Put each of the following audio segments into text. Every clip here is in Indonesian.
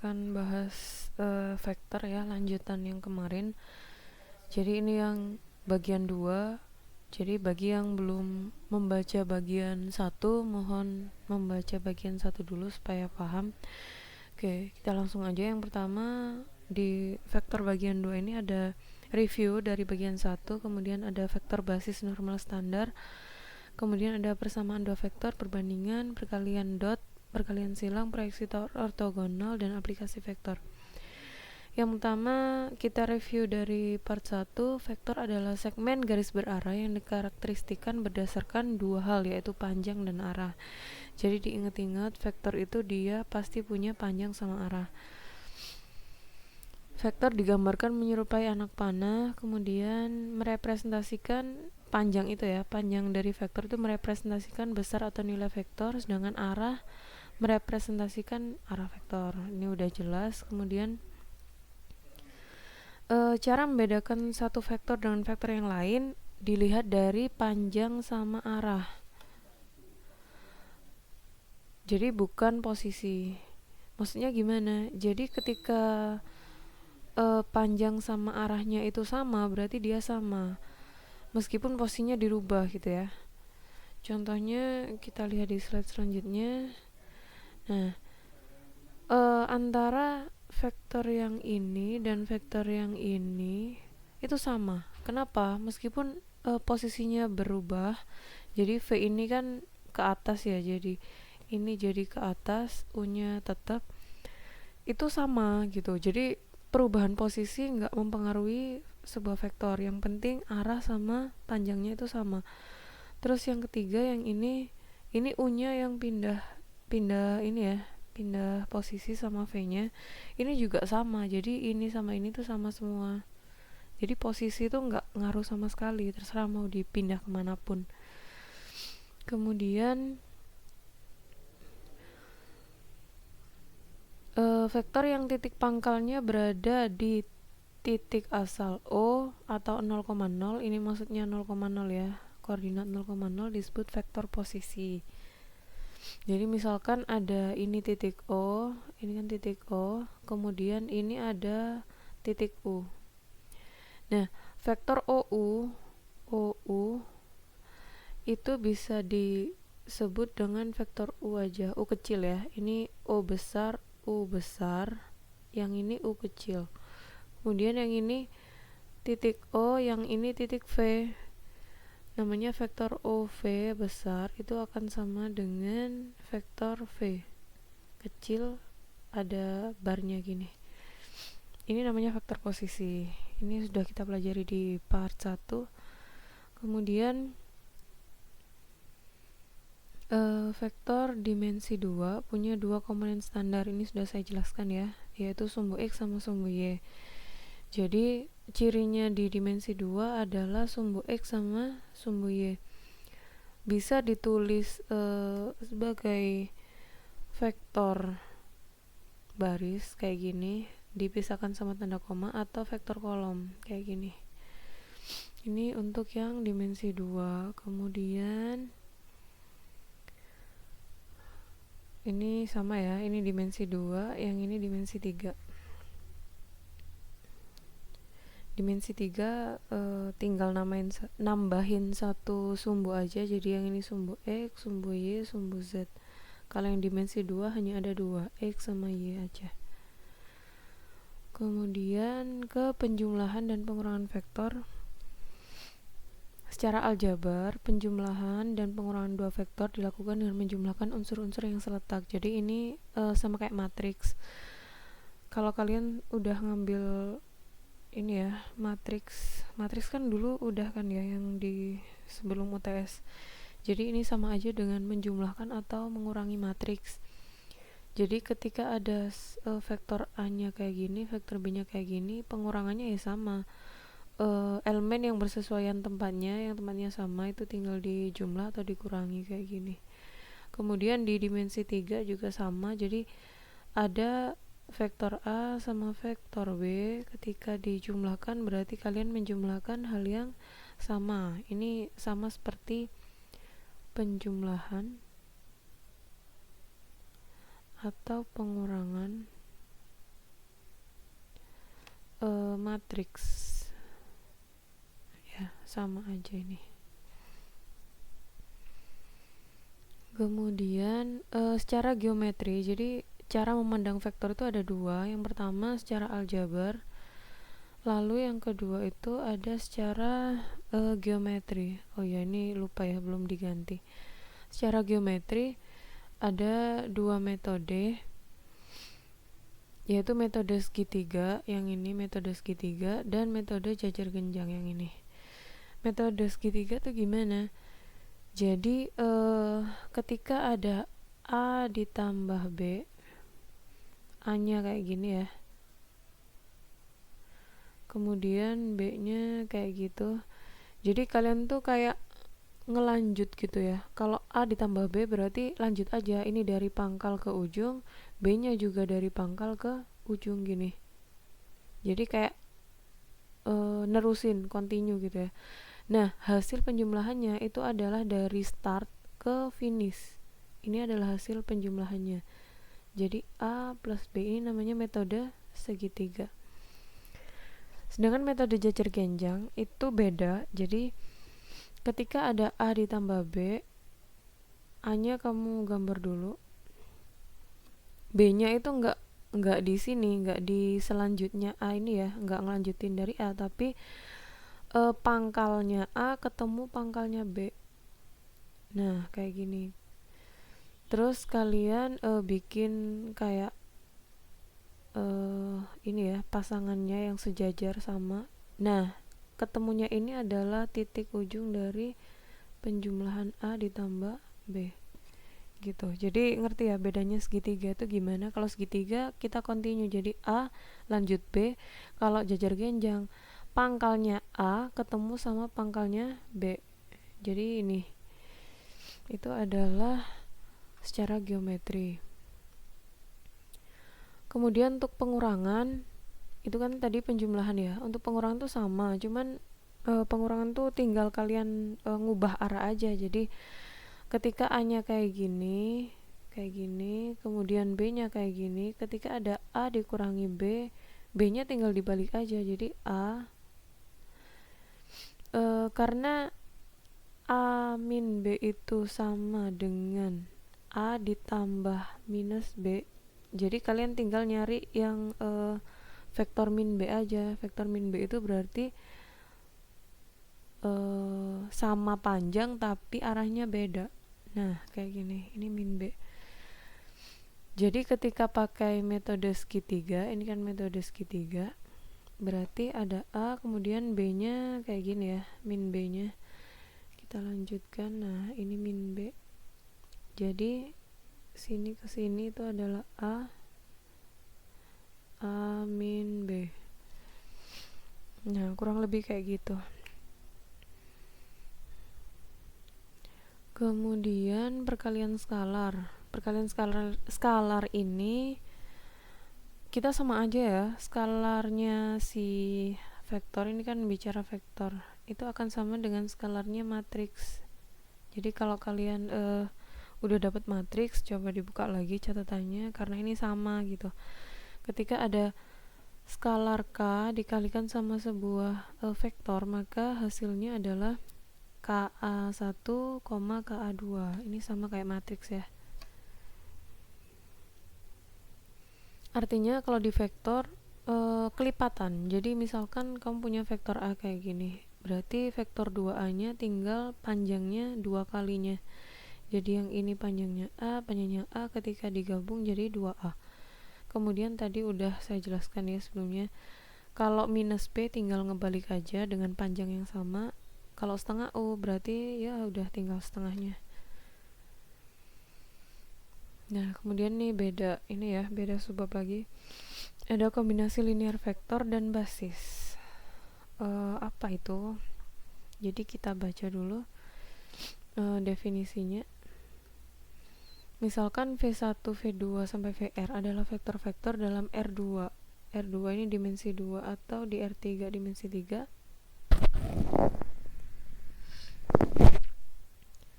akan bahas vektor ya, lanjutan yang kemarin. Jadi ini yang bagian 2. Jadi bagi yang belum membaca bagian 1, mohon membaca bagian 1 dulu supaya paham. Oke, kita langsung aja. Yang pertama, di vektor bagian 2 ini ada review dari bagian 1, kemudian ada vektor basis normal standar, kemudian ada persamaan dua vektor, perbandingan, perkalian dot, perkalian silang, proyeksi ortogonal, dan aplikasi vektor. Yang pertama, kita review dari part 1. Vektor adalah segmen garis berarah yang dikarakteristikan berdasarkan dua hal, yaitu panjang dan arah. Jadi diingat-ingat, vektor itu dia pasti punya panjang sama arah. Vektor digambarkan menyerupai anak panah, kemudian merepresentasikan panjang itu ya, panjang dari vektor itu merepresentasikan besar atau nilai vektor, sedangkan arah merepresentasikan arah vektor. Ini udah jelas. Kemudian cara membedakan satu vektor dengan vektor yang lain dilihat dari panjang sama arah. Jadi bukan posisi. Maksudnya gimana? Jadi ketika panjang sama arahnya itu sama, berarti dia sama. Meskipun posisinya dirubah gitu ya. Contohnya kita lihat di slide selanjutnya. Nah, antara vektor yang ini dan vektor yang ini itu sama. Kenapa? Meskipun posisinya berubah, jadi V ini kan ke atas ya, jadi ini jadi ke atas, U-nya tetap, itu sama gitu. Jadi perubahan posisi nggak mempengaruhi sebuah vektor. Yang penting arah sama panjangnya itu sama. Terus yang ketiga, yang ini U-nya yang pindah ini ya, pindah posisi sama V-nya ini juga sama. Jadi ini sama ini tuh sama semua. Jadi posisi itu nggak ngaruh sama sekali, terserah mau dipindah kemanapun. Kemudian vektor yang titik pangkalnya berada di titik asal O atau 0,0, ini maksudnya 0,0 ya, koordinat 0,0 disebut vektor posisi. Jadi misalkan ada ini titik O, ini kan titik O, kemudian ini ada titik U. Nah, vektor OU itu bisa disebut dengan vektor U aja, U kecil ya. Ini O besar, U besar, yang ini U kecil. Kemudian yang ini titik O, yang ini titik V. Namanya vektor OV besar itu akan sama dengan vektor V kecil, ada barnya gini. Ini namanya vektor posisi. Ini sudah kita pelajari di part 1. Kemudian vektor dimensi 2 punya dua komponen standar. Ini sudah saya jelaskan ya, yaitu sumbu X sama sumbu Y. Jadi cirinya di dimensi 2 adalah sumbu X sama sumbu Y bisa ditulis sebagai vektor baris kayak gini, dipisahkan sama tanda koma, atau vektor kolom kayak gini. Ini untuk yang dimensi 2. Kemudian ini sama ya, ini dimensi 2, yang ini dimensi 3. Dimensi 3 tinggal nambahin satu sumbu aja, jadi yang ini sumbu X, sumbu Y, sumbu Z. Kalau yang dimensi 2 hanya ada 2, X sama Y aja. Kemudian ke penjumlahan dan pengurangan vektor. Secara aljabar, penjumlahan dan pengurangan dua vektor dilakukan dengan menjumlahkan unsur-unsur yang seletak. Jadi ini sama kayak matriks. Kalau kalian udah ngambil ini ya, matriks kan dulu udah kan ya, yang di sebelum UTS. Jadi ini sama aja dengan menjumlahkan atau mengurangi matriks. Jadi ketika ada vektor A-nya kayak gini, vektor B-nya kayak gini, pengurangannya ya sama. Elemen yang bersesuaian tempatnya, yang tempatnya sama, itu tinggal dijumlah atau dikurangi kayak gini. Kemudian di dimensi 3 juga sama. Jadi ada vektor A sama vektor B, ketika dijumlahkan berarti kalian menjumlahkan hal yang sama. Ini sama seperti penjumlahan atau pengurangan matriks. Ya, sama aja ini. Kemudian secara geometri, jadi cara memandang vektor itu ada dua. Yang pertama secara aljabar, lalu yang kedua itu ada secara geometri. Oh ya, ini lupa ya, belum diganti. Secara geometri ada dua metode, yaitu metode segitiga yang ini, metode segitiga, dan metode jajar genjang yang ini. Metode segitiga tuh gimana? Jadi ketika ada A ditambah B, A-nya kayak gini ya, kemudian B-nya kayak gitu. Jadi kalian tuh kayak ngelanjut gitu ya. Kalau A ditambah B berarti lanjut aja, ini dari pangkal ke ujung, B-nya juga dari pangkal ke ujung gini. Jadi kayak nerusin, continue gitu ya. Nah, hasil penjumlahannya itu adalah dari start ke finish. Ini adalah hasil penjumlahannya. Jadi A plus B ini namanya metode segitiga. Sedangkan metode jajar genjang itu beda. Jadi ketika ada A ditambah B, A-nya kamu gambar dulu. B-nya itu enggak di sini, enggak di selanjutnya A ini ya, enggak ngelanjutin dari A, tapi pangkalnya A ketemu pangkalnya B. Nah, kayak gini. Terus kalian bikin kayak ini ya, pasangannya yang sejajar sama. Nah, ketemunya ini adalah titik ujung dari penjumlahan A ditambah B. Gitu. Jadi ngerti ya bedanya segitiga itu gimana? Kalau segitiga kita continue, jadi A lanjut B. Kalau jajar genjang, pangkalnya A ketemu sama pangkalnya B. Jadi ini itu adalah secara geometri. Kemudian untuk pengurangan, itu kan tadi penjumlahan ya. Untuk pengurangan tuh sama, cuman pengurangan tuh tinggal kalian ngubah arah aja. Jadi ketika A-nya kayak gini, kemudian B-nya kayak gini, ketika ada A dikurangi B, B-nya tinggal dibalik aja. Jadi A karena A min B itu sama dengan A ditambah minus B, jadi kalian tinggal nyari yang vektor min B aja. Vektor min B itu berarti sama panjang tapi arahnya beda. Nah, kayak gini, ini min B. Jadi ketika pakai metode segitiga, ini kan metode segitiga, berarti ada A, kemudian B-nya kayak gini ya, min B-nya. Kita lanjutkan. Nah, ini min B. Jadi sini ke sini itu adalah A min B. Nah, kurang lebih kayak gitu. Kemudian perkalian skalar. Perkalian skalar ini kita sama aja ya. Skalarnya si vektor ini kan bicara vektor, itu akan sama dengan skalarnya matriks. Jadi kalau kalian udah dapat matriks, coba dibuka lagi catatannya karena ini sama gitu. Ketika ada skalar K dikalikan sama sebuah vektor, maka hasilnya adalah KA1, KA2. Ini sama kayak matriks ya. Artinya kalau di vektor kelipatan. Jadi misalkan kamu punya vektor A kayak gini, berarti vektor 2A-nya tinggal panjangnya 2 kalinya. Jadi yang ini panjangnya A, ketika digabung jadi 2A. Kemudian tadi udah saya jelaskan ya sebelumnya, kalau minus B tinggal ngebalik aja dengan panjang yang sama. Kalau setengah U berarti ya udah tinggal setengahnya. Nah, kemudian nih beda ini ya, beda subbab lagi. Ada kombinasi linear vektor dan basis. Apa itu? Jadi kita baca dulu definisinya. Misalkan V1, V2 sampai VR adalah vektor-vektor dalam R2. R2 ini dimensi 2 atau di R3 dimensi 3.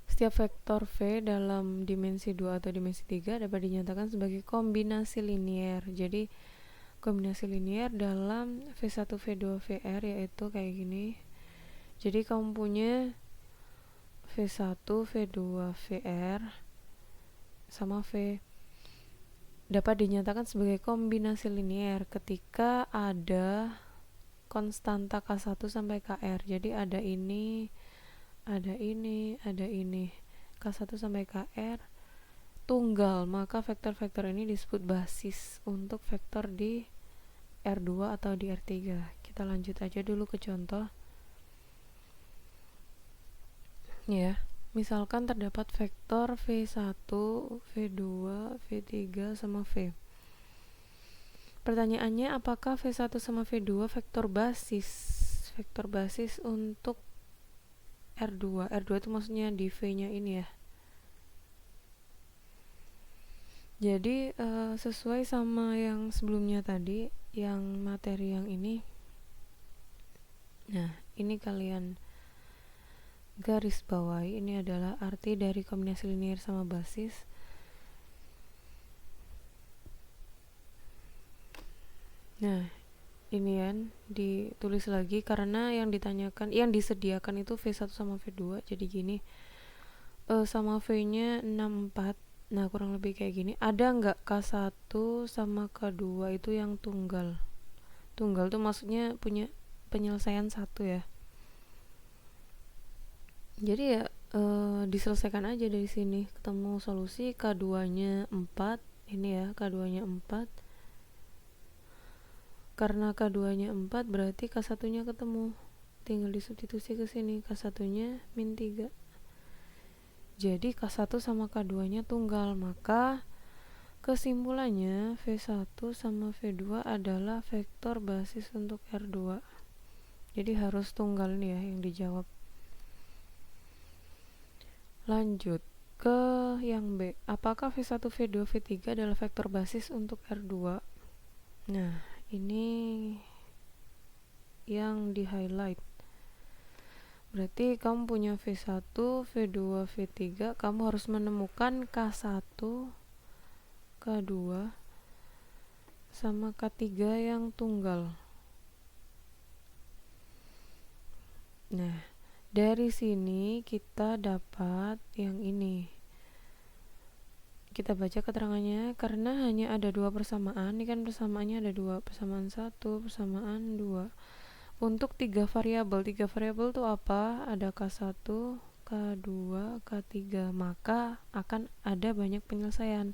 Setiap vektor V dalam dimensi 2 atau dimensi 3 dapat dinyatakan sebagai kombinasi linier. Jadi kombinasi linear dalam V1 V2 VR, yaitu kayak gini. Jadi kamu punya V1 V2 VR sama V dapat dinyatakan sebagai kombinasi linear ketika ada konstanta K1 sampai KR. Jadi ada ini, ada ini, ada ini. K1 sampai KR tunggal, maka vektor-vektor ini disebut basis untuk vektor di R2 atau di R3. Kita lanjut aja dulu ke contoh. Ya, misalkan terdapat vektor V1, V2, V3 sama V. Pertanyaannya, apakah V1 sama V2 vektor basis? Vektor basis untuk R2. R2 itu maksudnya di V-nya ini ya. Jadi sesuai sama yang sebelumnya tadi, yang materi yang ini. Nah, ini kalian garis bawahi, ini adalah arti dari kombinasi linear sama basis. Nah, ini kan ditulis lagi karena yang ditanyakan, yang disediakan itu V1 sama V2. Jadi gini, sama V-nya 64. Nah, kurang lebih kayak gini. Ada nggak K1 sama K2 itu yang tunggal? Tunggal tuh maksudnya punya penyelesaian satu ya. Jadi ya diselesaikan aja dari sini. Ketemu solusi K2-nya 4. Ini ya, K2-nya 4. Karena K2-nya 4 berarti K1-nya ketemu. Tinggal disubstitusi ke sini. K1-nya min 3. Jadi K1 sama K2-nya tunggal. Maka kesimpulannya V1 sama V2 adalah vektor basis untuk R2. Jadi harus tunggal nih ya yang dijawab. Lanjut ke yang B. Apakah V1, V2, V3 adalah vektor basis untuk R2? Nah, ini yang di highlight. Berarti kamu punya V1, V2, V3, kamu harus menemukan K1, K2 sama K3 yang tunggal. Nah, dari sini kita dapat yang ini. Kita baca keterangannya, karena hanya ada dua persamaan. Ini kan persamaannya ada dua, persamaan 1, persamaan 2. Untuk 3 variabel. 3 variabel itu apa? Ada K1, K2, K3. Maka akan ada banyak penyelesaian.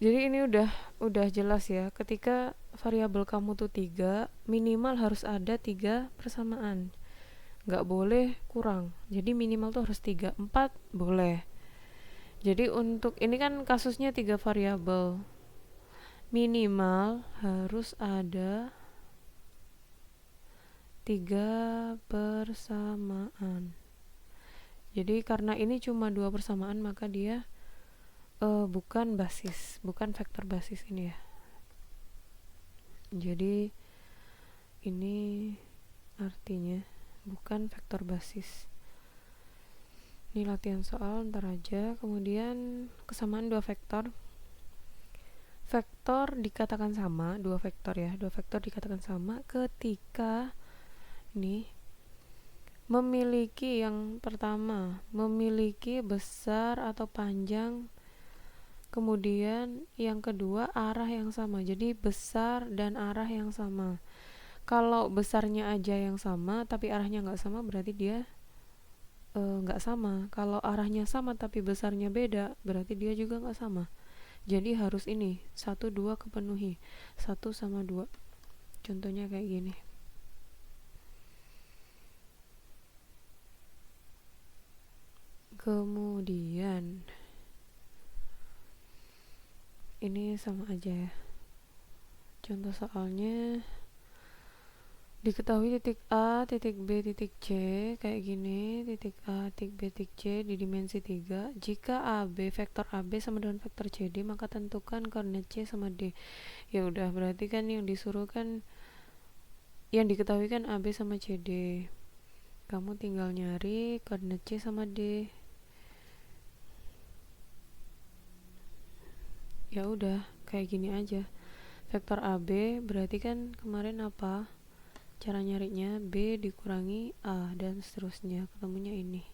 Jadi ini udah jelas ya. Ketika variabel kamu tuh 3, minimal harus ada 3 persamaan. Nggak boleh kurang. Jadi minimal tuh harus 3. 4 boleh. Jadi untuk ini kan kasusnya 3 variabel. Minimal harus ada 3 persamaan. Jadi karena ini cuma 2 persamaan, maka dia bukan basis, bukan vektor basis ini ya. Jadi ini artinya bukan vektor basis. Ini latihan soal, ntar aja. Kemudian kesamaan dua vektor. Vektor dikatakan sama, dua vektor ya. Dua vektor dikatakan sama ketika ini memiliki, yang pertama, memiliki besar atau panjang. Kemudian yang kedua arah yang sama. Jadi besar dan arah yang sama. Kalau besarnya aja yang sama tapi arahnya nggak sama, berarti dia nggak sama. Kalau arahnya sama tapi besarnya beda, berarti dia juga nggak sama. Jadi harus ini 1, 2 kepenuhi. 1 sama 2. Contohnya kayak gini. Kemudian ini sama aja ya. Contoh soalnya, diketahui titik A, titik B, titik C kayak gini. Titik A, titik B, titik C di dimensi 3. Jika AB, vektor AB sama dengan vektor CD, maka tentukan koordinat C sama D. Ya udah, berarti kan yang disuruh kan, yang diketahui kan AB sama CD. Kamu tinggal nyari koordinat C sama D. Ya udah, kayak gini aja. vektor AB berarti kan kemarin apa cara nyarinya, B dikurangi A dan seterusnya, ketemunya ini.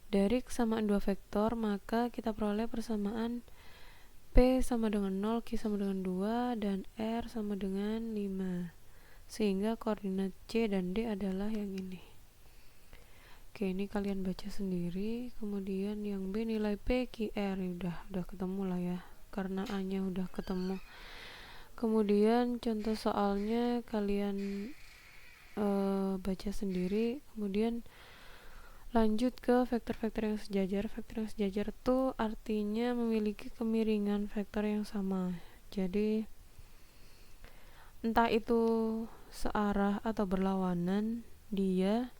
Dari kesamaan dua vektor maka kita peroleh persamaan P sama dengan 0, Q sama dengan 2, dan R sama dengan 5, sehingga koordinat C dan D adalah yang ini. Oke, ini kalian baca sendiri. Kemudian yang B nilai P, Q, R udah ketemu lah ya, karena A nya udah ketemu. Kemudian contoh soalnya kalian baca sendiri. Kemudian lanjut ke vektor-vektor yang sejajar. Vektor yang sejajar itu artinya memiliki kemiringan vektor yang sama. Jadi entah itu searah atau berlawanan, dia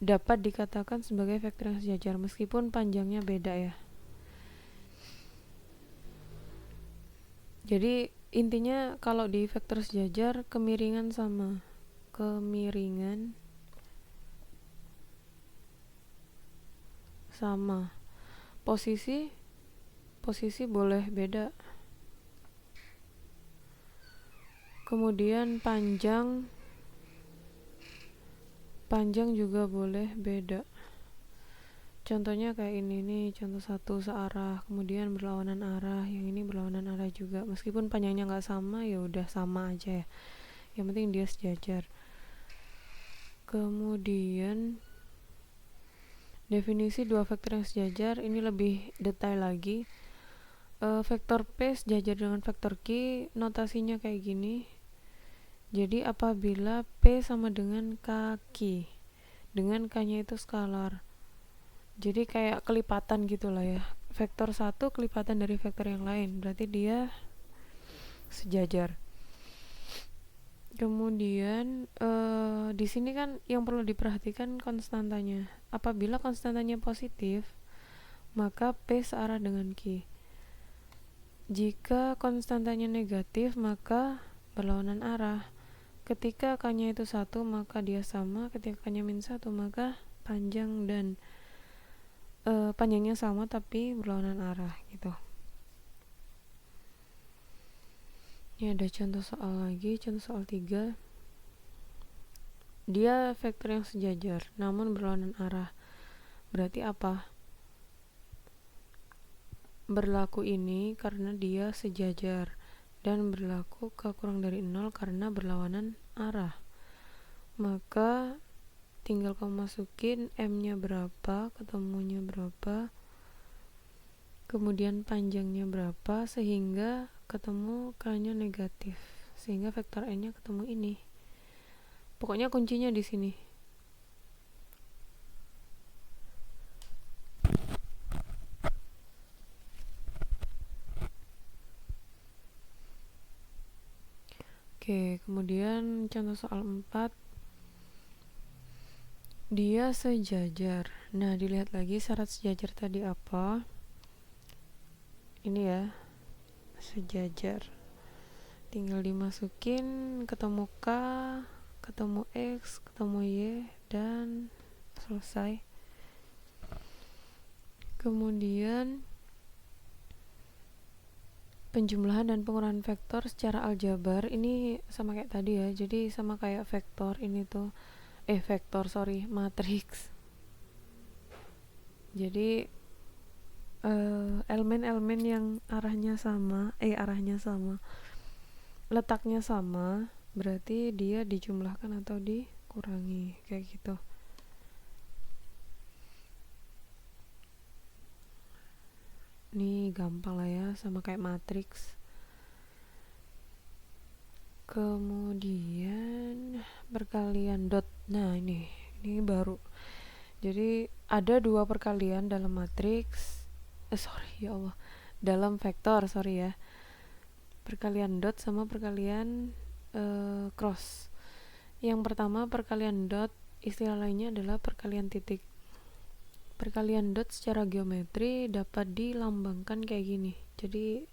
dapat dikatakan sebagai vektor yang sejajar meskipun panjangnya beda ya. Jadi intinya kalau di vektor sejajar kemiringan sama. Kemiringan sama. Posisi boleh beda. Kemudian panjang juga boleh beda. Contohnya kayak ini nih, contoh 1 searah, kemudian berlawanan arah, yang ini berlawanan arah juga. Meskipun panjangnya nggak sama, ya udah sama aja ya. Yang penting dia sejajar. Kemudian definisi dua vektor yang sejajar ini lebih detail lagi. Vektor P sejajar dengan vektor Q, notasinya kayak gini. Jadi apabila P sama dengan kaki, dengan K-nya itu skalar, jadi kayak kelipatan gitulah ya. Vektor 1 kelipatan dari vektor yang lain, berarti dia sejajar. Kemudian di sini kan yang perlu diperhatikan konstantanya. Apabila konstantanya positif, maka P searah dengan Q. Jika konstantanya negatif, maka berlawanan arah. Ketika K-nya itu 1, maka dia sama. Ketika K-nya -1, maka panjang dan panjangnya sama tapi berlawanan arah gitu. Ini ada contoh soal lagi, contoh soal 3. Dia vektor yang sejajar namun berlawanan arah. Berarti apa? Berlaku ini karena dia sejajar, dan berlaku K kurang dari 0 karena berlawanan arah. Maka tinggal kamu masukin M-nya berapa, ketemunya berapa, kemudian panjangnya berapa, sehingga ketemu K-nya negatif, sehingga vektor N-nya ketemu ini. Pokoknya kuncinya di sini. Oke, kemudian contoh soal 4. Dia sejajar. Nah, dilihat lagi syarat sejajar tadi apa. Ini ya, sejajar. Tinggal dimasukin, ketemu K, ketemu X, ketemu Y, dan selesai. Kemudian penjumlahan dan pengurangan vektor secara aljabar ini sama kayak tadi ya. Jadi sama kayak vektor ini tuh matriks. Jadi elemen-elemen yang arahnya sama, letaknya sama, berarti dia dijumlahkan atau dikurangi kayak gitu. Ini gampang lah ya, sama kayak matriks. Kemudian perkalian dot. Nah, ini baru. Jadi ada dua perkalian dalam matriks. Dalam vektor, ya. Perkalian dot sama perkalian cross. Yang pertama perkalian dot, istilah lainnya adalah perkalian titik. Perkalian dot secara geometri dapat dilambangkan kayak gini. Jadi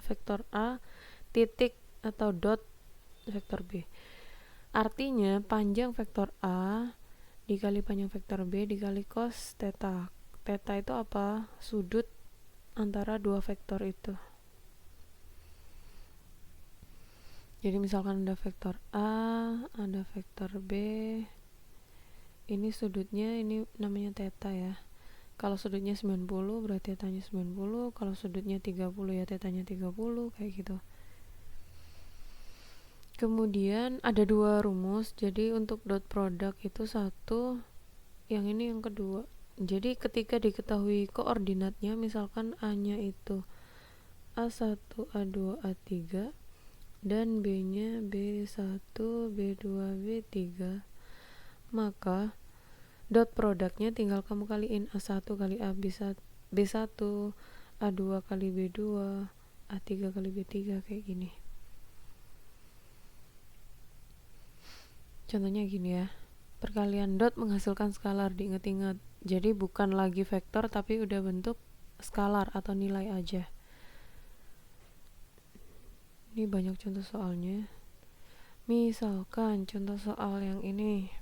vektor A titik atau dot vektor B. Artinya panjang vektor A dikali panjang vektor B dikali cos theta. Theta itu apa? Sudut antara dua vektor itu. Jadi misalkan ada vektor A, ada vektor B, ini sudutnya, ini namanya theta ya. Kalau sudutnya 90 berarti tetanya 90, kalau sudutnya 30 ya tetanya 30, kayak gitu. Kemudian ada dua rumus, jadi untuk dot product itu satu, yang ini yang kedua. Jadi ketika diketahui koordinatnya, misalkan A-nya itu A1, A2, A3, dan B-nya B1, B2, B3, maka dot produknya tinggal kamu kaliin A1 kali A B1, A2 kali B2, A3 kali B3, kayak gini. Contohnya gini ya, perkalian dot menghasilkan skalar, diingat-ingat. Jadi bukan lagi vektor tapi udah bentuk skalar atau nilai aja. Ini banyak contoh soalnya. Misalkan contoh soal yang ini,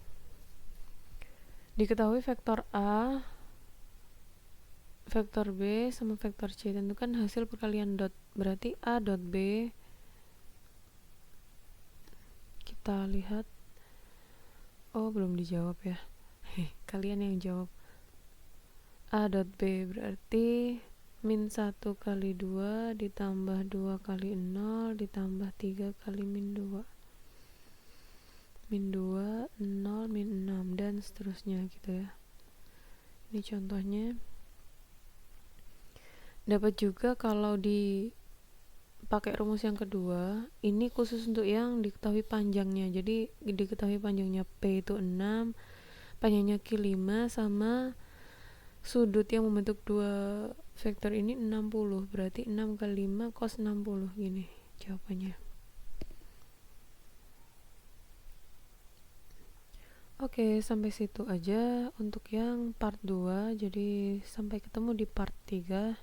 diketahui vektor A, vektor B, sama vektor C. Tentukan hasil perkalian dot. Berarti A dot B, kita lihat. Oh, belum dijawab ya. Kalian yang jawab. A dot B berarti min 1 kali 2 ditambah 2 kali 0 ditambah 3 kali min 2. Min 2, 0, min 6, dan seterusnya gitu ya. Ini contohnya. Dapat juga kalau dipakai rumus yang kedua, ini khusus untuk yang diketahui panjangnya. Jadi diketahui panjangnya P itu 6, panjangnya Q 5, sama sudut yang membentuk dua vektor ini 60. Berarti 6 kali 5 cos 60, gini jawabannya. Oke, sampai situ aja untuk yang part 2. Jadi sampai ketemu di part 3.